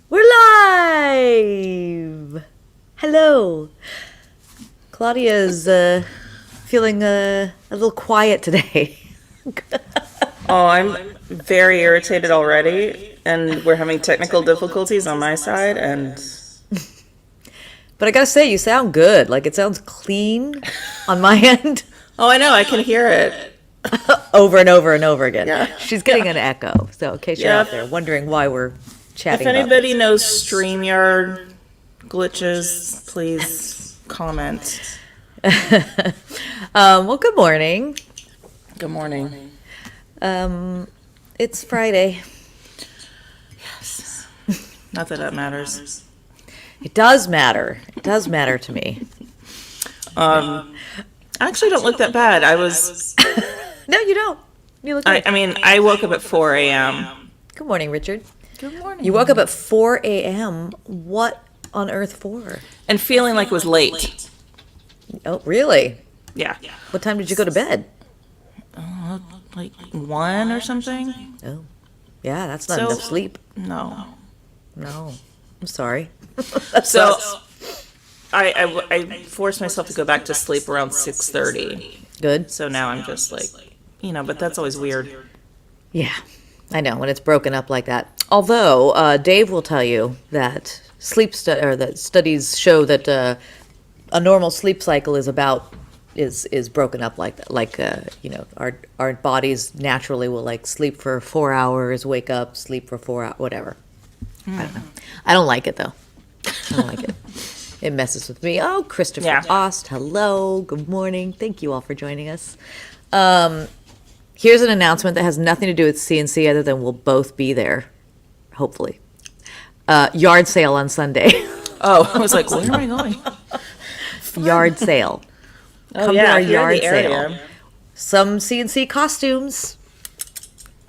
We're live! Hello. Claudia's feeling a little quiet today. Oh, I'm very irritated already, and we're having technical difficulties on my side, and But I gotta say, you sound good. Like, it sounds clean on my end. oh, I know, I can hear it. Over and over and over again. Yeah. She's getting an echo. So, in case you're Yeah. out there wondering why we're If chatting about anybody knows StreamYard glitches, please comment. well, good morning. Good morning. It's Friday. Not that that matters. It does matter. It does matter to me. I actually don't look that bad. No, you don't. You look good. I mean, I woke up at 4 a.m. Good morning, Richard. Good morning. You woke up at 4 a.m. What on earth for? And feeling like it was late. Oh, really? Yeah. What time did you go to bed? Like 1 or something? Oh, yeah, that's not So- enough sleep. No. No, I'm sorry. That So sucks. I forced myself to go back to sleep around 6:30. Good. So now I'm just like, but that's always weird. Yeah, I know when it's broken up like that. Although Dave will tell you that that studies show that a normal sleep cycle is broken up like that. Like our bodies naturally will like sleep for 4 hours, wake up, sleep for 4 hours, whatever. I don't know. I don't like it though. I don't like it. It messes with me. Oh, Christopher Yeah. Ost, hello, good morning. Thank you all for joining us. Here's an announcement that has nothing to do with CNC other than we'll both be there, hopefully. Yard sale on Sunday. Oh, I was like, where am I going? Yard sale. Oh Come to yeah, our here in yard the area. sale. Some CNC costumes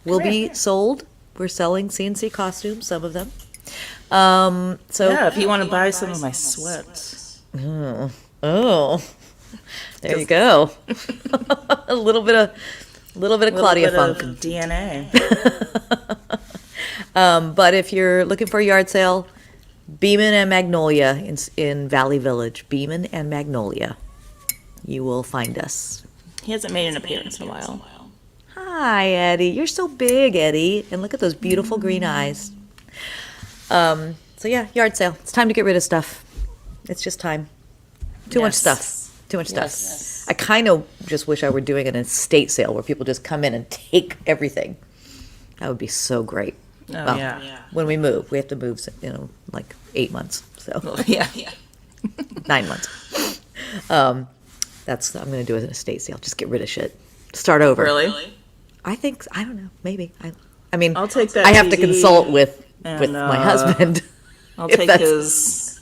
will be sold. We're selling CNC costumes, some of them. So Yeah, if you want to buy some of my sweats. oh, there you go. a little bit of Claudia Little funk. bit of DNA. But if you're looking for a yard sale, Beeman and Magnolia in Valley Village, Beeman and Magnolia, you will find us. He hasn't made an appearance in a while. Hi, Eddie. You're so big, Eddie. And look at those beautiful green eyes. So yeah, yard sale. It's time to get rid of stuff. It's just time. Too much Yes. stuff. Too much Yes. stuff. I kind of just wish I were doing an estate sale where people just come in and take everything. That would be so great. Oh, yeah. When we move, we have to move, like 8 months. So Yeah. 9 months. I'm going to do an estate sale. Just get rid of shit. Start over. Really? I think, I don't know, maybe. I mean, I'll take that I have to TV consult with and, my husband. I'll if take that's- his.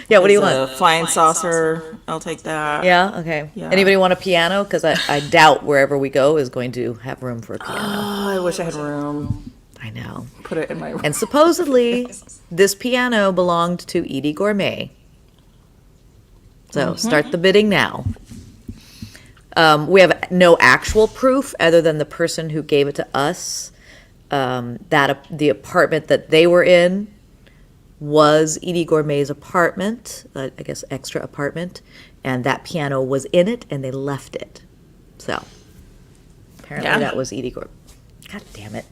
Yeah, what do you his, want? Flying saucer. I'll take that. Yeah, okay. Yeah. Anybody want a piano? Because I doubt wherever we go is going to have room for a piano. Oh, I wish I had room. I know. Put it in my room. And supposedly, this piano belonged to Edie Gourmet. So start the bidding now. We have no actual proof other than the person who gave it to us. That the apartment that they were in was Edie Gourmet's apartment, I guess extra apartment, and that piano was in it, and they left it. So apparently Yeah. that was Edie Gourmet. God damn it!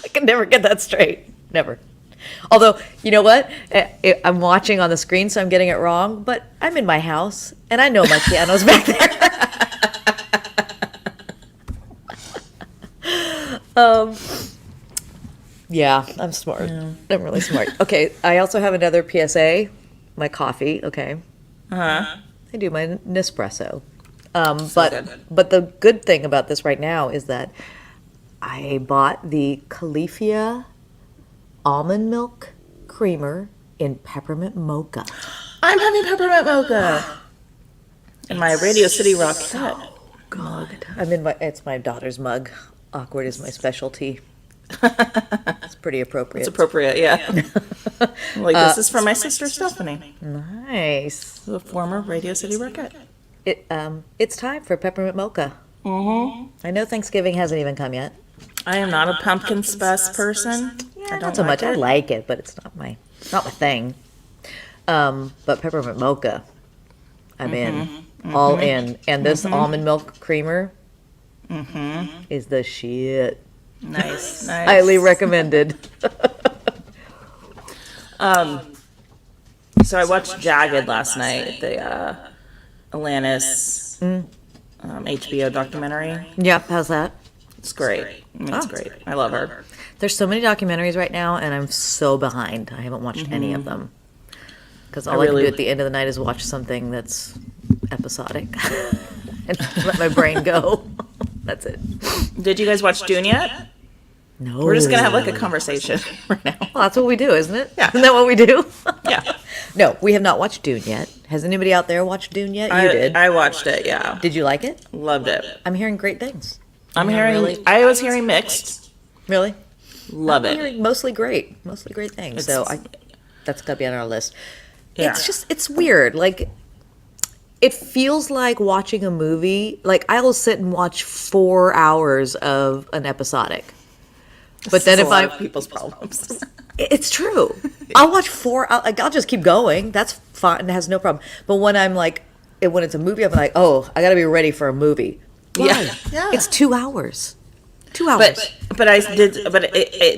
I can never get that straight. Never. Although, you know what? I'm watching on the screen, so I'm getting it wrong, but I'm in my house, and I know my piano's back there. Yeah, I'm smart. I'm really smart. Okay, I also have another PSA, my coffee, okay? Uh-huh. I do my Nespresso. good. But the good thing about this right now is that I bought the Califia almond milk creamer in peppermint mocha. I'm having peppermint mocha. And my Radio City Rockette. God, it's my daughter's mug. Awkward is my specialty. It's pretty appropriate. It's appropriate, yeah. Like, this is from my sister Stephanie, Nice. the former Radio City Rockette. It's time for peppermint mocha. Mm-hmm. I know Thanksgiving hasn't even come yet, I am not a pumpkin spice person. I don't Not so like much. I it. like it, but it's not my thing. But peppermint mocha, I'm in, all in. And this almond milk creamer is the shit. Nice, nice. Highly recommended. So I watched Jagged last night, the Alanis HBO documentary. Yeah, how's that? It's great. I mean, it's great. I love her. There's so many documentaries right now, and I'm so behind. I haven't watched any of them. Because all I can do at the end of the night is watch something that's episodic and let my brain go. That's it. Did you guys watch Dune yet? No. We're just gonna have like a conversation right now. Well, that's what we do, isn't it? Yeah. Isn't that what we do? Yeah. No, we have not watched Dune yet. Has anybody out there watched Dune yet? You did. I watched it. Yeah. Did you like it? Loved it. I'm hearing great things. I was hearing mixed. Really? Love I'm it. hearing mostly great things. So that's got to be on our list. Yeah. It's weird. Like, it feels like watching a movie. Like, I will sit and watch 4 hours of an episodic. But then This is if a lot I, of people's problems. it's true. I'll watch 4 hours. Like, I'll just keep going. That's fine. It has no problem. But when I'm like, when it's a movie, I'm like, oh, I got to be ready for a movie. Why? Yeah. It's 2 hours. 2 hours. But I did. But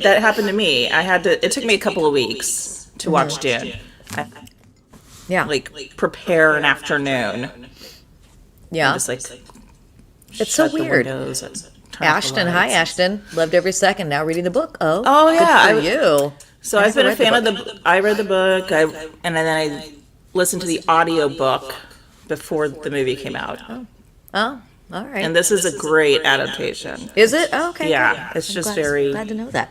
that happened to me. I had to. It took me a couple of weeks to watch Dune. I Yeah. prepare an afternoon. Yeah. Just It's so shut the weird. windows and turn off the Ashton, hi lights. Ashton. Loved every second. Now reading the book. Oh. Oh, yeah, Good for you. So I I've been a haven't read fan the of the. I read the book. And then I listened to the audio book before the movie came out. Oh, all right. And this is a great adaptation. Is it? Oh, okay. Yeah, good. it's just glad, very- glad to know that.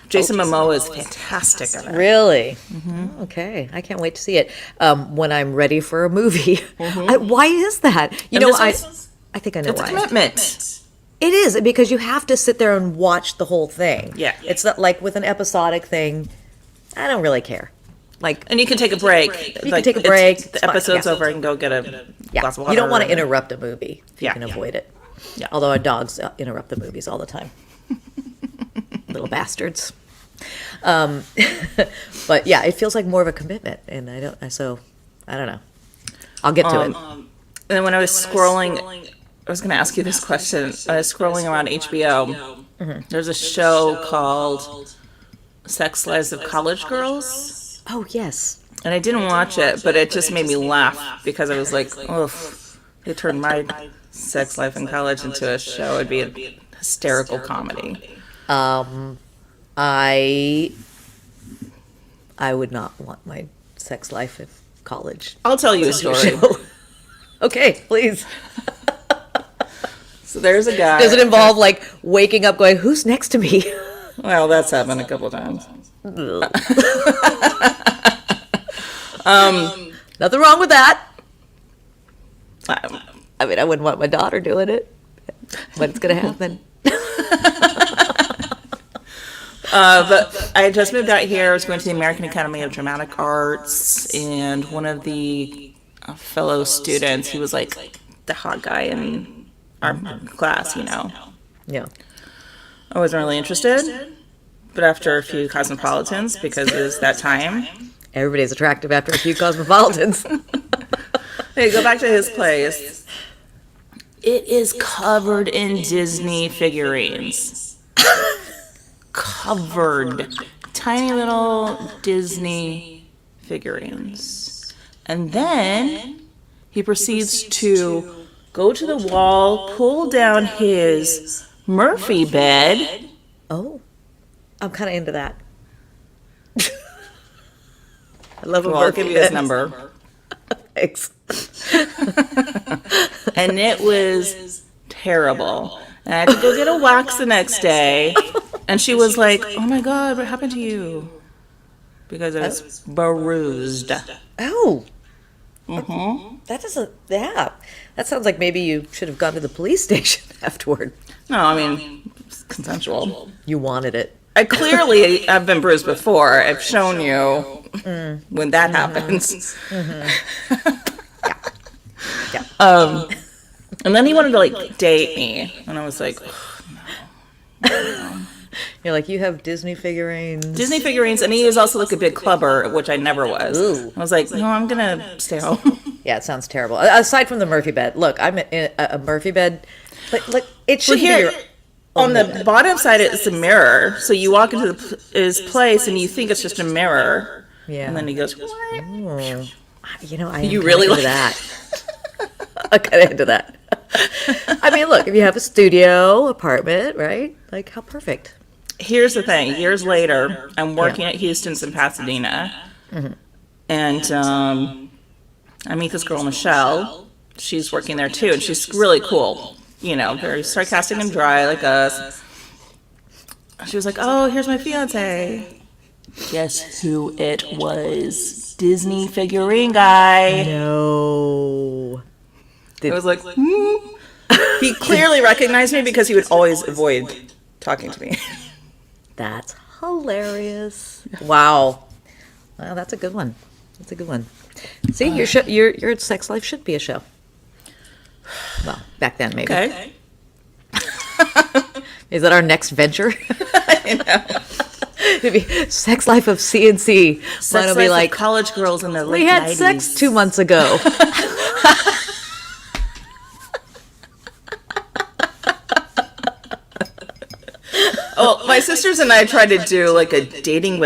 Jason Momoa is fantastic in it. Really? Okay. I can't wait to see it when I'm ready for a movie. Why is that? You And know, this I think I know It's a why. commitment. It is because you have to sit there and watch the whole thing. Yeah. It's not like with an episodic thing. I don't really care. Like, And you can take a break. You can take a break. It's The fine. episode's Yeah. over and go get a yeah, glass of water. you don't want to and- interrupt a movie if you Yeah. can avoid it. Yeah. Although our dogs interrupt the movies all the time. Little bastards. But yeah, it feels like more of a commitment, and I don't know. I'll get to it. And then when I was scrolling, I was going to ask you this question. I was scrolling around HBO. There's a show called Sex Lives of College Girls. Oh yes. And I didn't watch it, but it just made me laugh because I was like, oh, if they turned my sex life in college into a show, it'd be a hysterical comedy. I would not want my sex life in college. I'll tell you a story. Okay, please. So there's a guy. Does it involve like waking up going, who's next to me? Well, that's happened a couple times. Nothing wrong with that. Um, I mean, I wouldn't want my daughter doing it, but it's going to happen. But I had just moved out here. I was going to the American Academy of Dramatic Arts, and one of the fellow students, he was like the hot guy in our class, you know. Yeah. I wasn't really interested, but after a few cosmopolitans, because it was that time, Everybody's attractive after a few cosmopolitans. hey, go back to his place. It is covered in Disney figurines. Covered. Tiny little Disney figurines. And then he proceeds to go to the wall, pull down his Murphy bed. Oh, I'm kind of into that. I love a Well, I'll Murphy give you his bed. number. Thanks. And it was terrible. And I had to go get a wax the next day. And she was like, oh my God, what happened to you? Because I was bruised. Oh. That doesn't, yeah. That sounds like maybe you should have gone to the police station afterward. No, I mean, it's consensual. You wanted it. I clearly have been bruised before. I've shown you when that happens. Yeah. And then he wanted to like date me. And I was like, oh, no. You're like, you have Disney figurines. Disney figurines, and he was also like a big clubber, which I never was. Ooh. I was like, no, I'm gonna stay home. Yeah, it sounds terrible. Aside from the Murphy bed, look, I'm in a Murphy bed. Like it should be your On the bottom side, it's a mirror. So you walk into his place, and you think it's just a mirror. Yeah. And then he goes, Oh. You know, I am You really kinda into that. I'm kind of into that. I mean, look, if you have a studio apartment, right? Like, how perfect. Here's the thing. Years later, I'm working at Houston's in Pasadena. And I meet this girl, Michelle. She's working there, too. And she's really cool. You know, very sarcastic and dry like us. She was like, oh, here's my fiance. Guess who it was? Disney figurine guy. No. I was like, He clearly recognized me because he would always avoid talking to me. That's hilarious. Wow. Well, that's a good one. That's a good one. See, your sex life should be a show. Well, back then, maybe. Okay. Is that our next venture? I know. Maybe sex life of CNC. Sex Mine will life be of like, college girls in the late we had 90s. sex 2 months ago. Oh, my sisters and I tried to do like a dating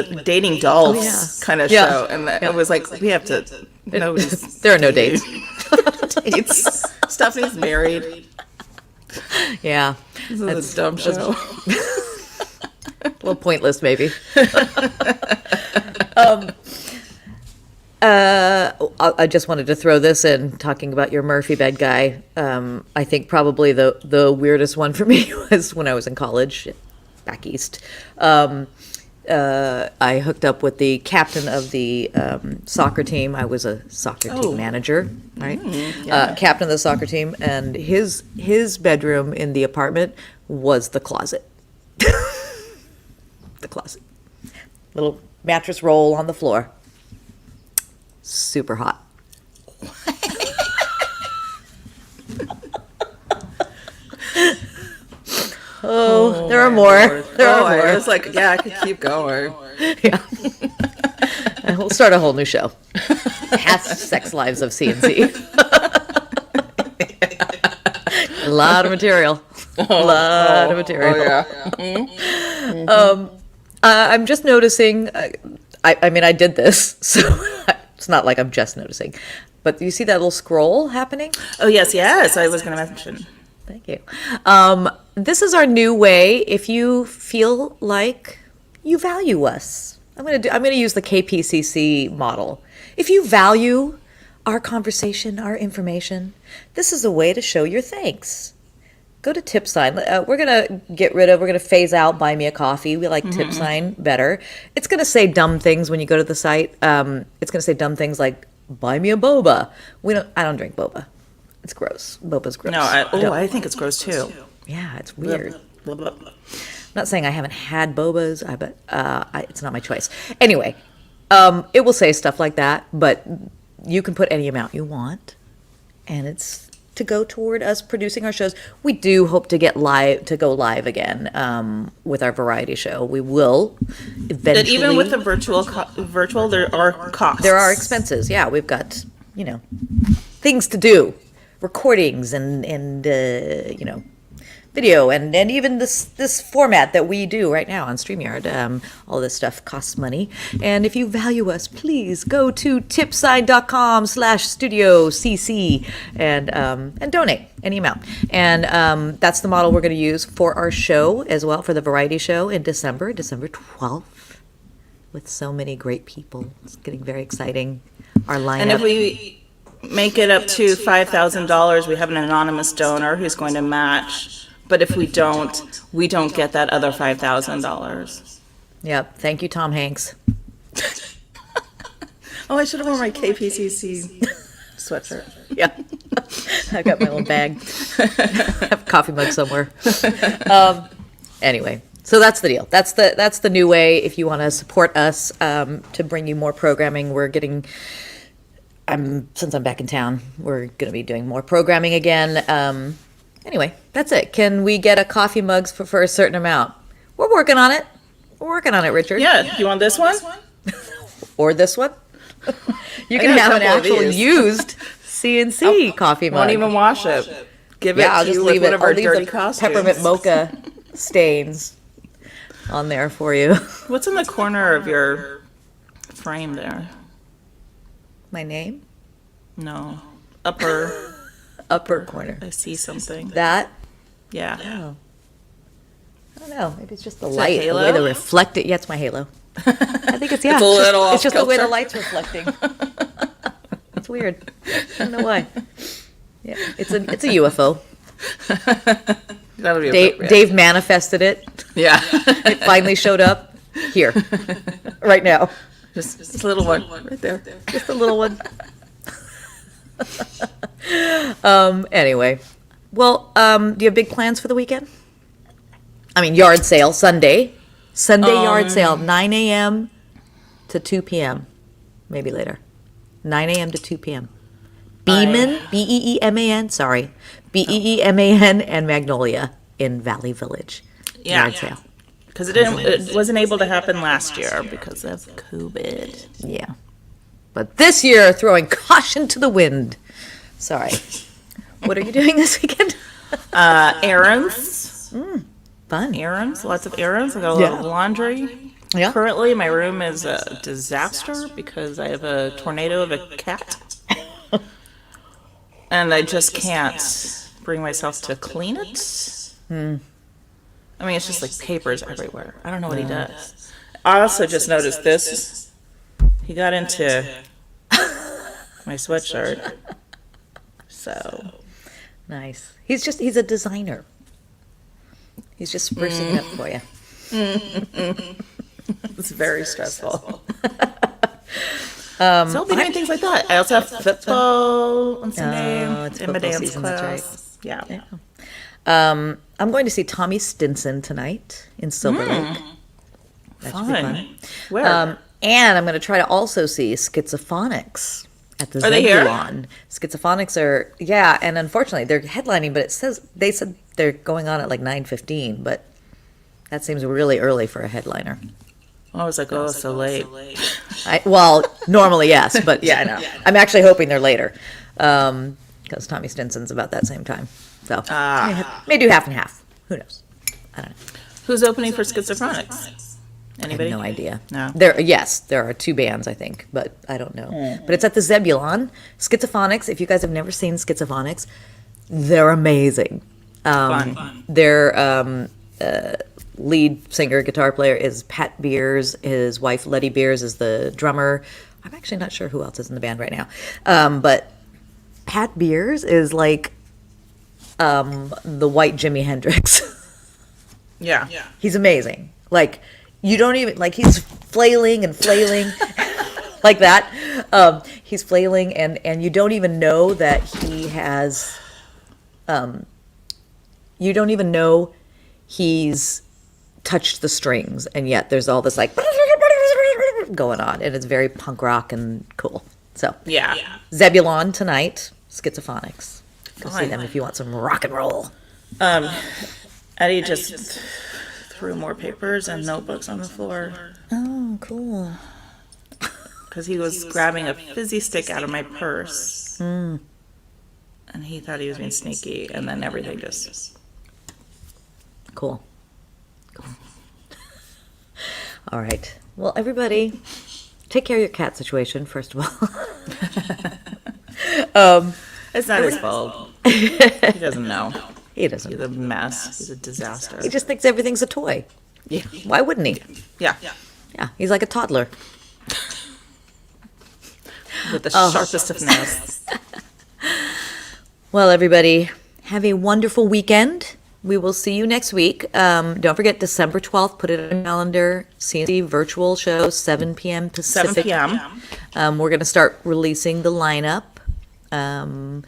dolls kind of show, and it was like we have to. There are no dates. Dates. Stephanie's married. Yeah. This is a dumb show. A little pointless, maybe. I just wanted to throw this in, talking about your Murphy bed guy. I think probably the weirdest one for me was when I was in college, back east. I hooked up with the captain of the soccer team. I was a soccer team manager, right? Captain of the soccer team, and his bedroom in the apartment was the closet. The closet. Little mattress roll on the floor. Super hot. There are more. There are more. I was like, yeah, I could keep going. Yeah. And we'll start a whole new show. Past sex lives of CNC. A lot of material. A lot of material. I'm just noticing, I mean, I did this, so it's not like I'm just noticing. But you see that little scroll happening? Oh, yes, I was going to mention. Thank you. This is our new way. If you feel like you value us, I'm gonna use the KPCC model. If you value our conversation, our information, this is a way to show your thanks. Go to tip sign. We're gonna phase out buy me a coffee. We like tip sign better. It's gonna say dumb things when you go to the site. It's gonna say dumb things like buy me a boba. I don't drink boba. It's gross. Boba's gross. No, I think it's gross too. Yeah, it's weird. Blah, blah, blah. I'm not saying I haven't had bobas, but it's not my choice. Anyway, it will say stuff like that, but you can put any amount you want, and it's to go toward us producing our shows. We do hope to go live again with our variety show. We will eventually. But even with the virtual, there are costs. There are expenses. Yeah, we've got things to do, recordings and video and even this format that we do right now on StreamYard. All this stuff costs money. And if you value us, please go to tipsign.com/studiocc and donate any amount. And that's the model we're going to use for our show as well, for the variety show in December 12th, with so many great people. It's getting very exciting. Our lineup. And if we make it up to $5,000, we have an anonymous donor who's going to match. But if we don't get that other $5,000. Yep. Thank you, Tom Hanks. Oh, I should have worn my KPCC sweatshirt. Yeah. I got my little bag. I have a coffee mug somewhere. Anyway, so that's the deal. That's the new way. If you want to support us to bring you more programming, since I'm back in town, we're going to be doing more programming again. Anyway, that's it. Can we get a coffee mugs for a certain amount? We're working on it. We're working on it, Richard. Yeah, you want this one? Or this one. You can got a have an couple of actual these. used CNC coffee mug. Won't even wash it. Give it Yeah, I'll to just you with leave one it. of I'll our leave dirty the costumes. peppermint mocha stains on there for you. What's in the corner of your frame there? My name? No. Upper. Upper corner. I see something. That? Yeah. Oh. I don't know. Maybe it's just the that light, the halo? way they reflect it. Yeah, it's my halo. I think it's, yeah. It's a little off It's just the way the kilter. light's reflecting. It's weird. I don't know why. Yeah, it's a UFO. That'll be Dave, appropriate. Dave manifested it. Yeah. It finally showed up here, right now. Just a little one right there. Just a little one. Anyway, well, do you have big plans for the weekend? I mean, yard sale Sunday. Sunday yard sale, 9 a.m. to 2 p.m. Maybe later. 9 a.m. to 2 p.m. Beeman, B-E-E-M-A-N, sorry. B-E-E-M-A-N and Magnolia in Valley Village. Yeah. Yard sale. Because it wasn't able to happen last year because of COVID. Yeah. But this year, throwing caution to the wind. Sorry. What are you doing this weekend? Errands. Fun. Errands. Lots of errands. I got a lot of laundry. Yeah. Currently, my room is a disaster because I have a tornado of a cat. And I just can't bring myself to clean it. I mean, it's just like papers everywhere. I don't know what he does. I also just noticed this. He got into my sweatshirt. So, Nice. He's a designer. He's just sprucing it up for you. it's very stressful. So I'll be doing things like that. I also have football on Sunday it's in my football dance season, that's class. Yeah. I'm going to see Tommy Stinson tonight in Silver Lake. That should be Fun. Where? And I'm going to try to also see Schizophonics at the Are they here? Zebulon. Schizophonics are, yeah, and unfortunately they're headlining, but they said they're going on at like 9:15, but that seems really early for a headliner. I was like, oh, so late. Well, normally yes, but Yeah, I know. I'm actually hoping they're later because Tommy Stinson's about that same time. So may do half and half. Who knows? I don't know. Who's opening for Schizophrenics? I have Anybody? no idea. No. There are two bands, I think, but I don't know. But it's at the Zebulon. Schizophonics, if you guys have never seen Schizophonics, they're amazing. Fun. Their lead singer, guitar player is Pat Beers. His wife, Letty Beers, is the drummer. I'm actually not sure who else is in the band right now. But Pat Beers is like the white Jimi Hendrix. Yeah. He's amazing. Like, you don't even, like, he's flailing and flailing like that. He's flailing, and you don't even know that he has, you don't even know he's touched the strings, and yet there's all this, like, going on, and it's very punk rock and cool. So, Yeah. Zebulon tonight, Schizophonics. Go see Fine. them if you want some rock and roll. Eddie just threw more papers and notebooks on the floor Oh, cool. because he was grabbing a fizzy stick out of my purse. And he thought he was being sneaky, and then everything just... Cool. All right. Well, everybody, take care of your cat situation, first of all. It's not his fault. He doesn't know. He doesn't. He's a mess. He's a disaster. He just thinks everything's a toy. Yeah. Why wouldn't he? Yeah. Yeah, he's like a toddler. With the sharpest of nails. Well, everybody, have a wonderful weekend. We will see you next week. Don't forget, December 12th, put it on your calendar. CNC virtual show, 7 p.m. 7 Pacific. p.m. We're going to start releasing the lineup. And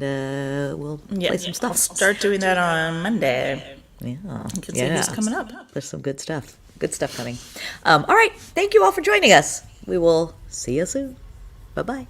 we'll play some I'll stuff. start doing that on Monday. Yeah. You can see who's coming up. There's some good stuff. Good stuff coming. All right. Thank you all for joining us. We will see you soon. Bye-bye.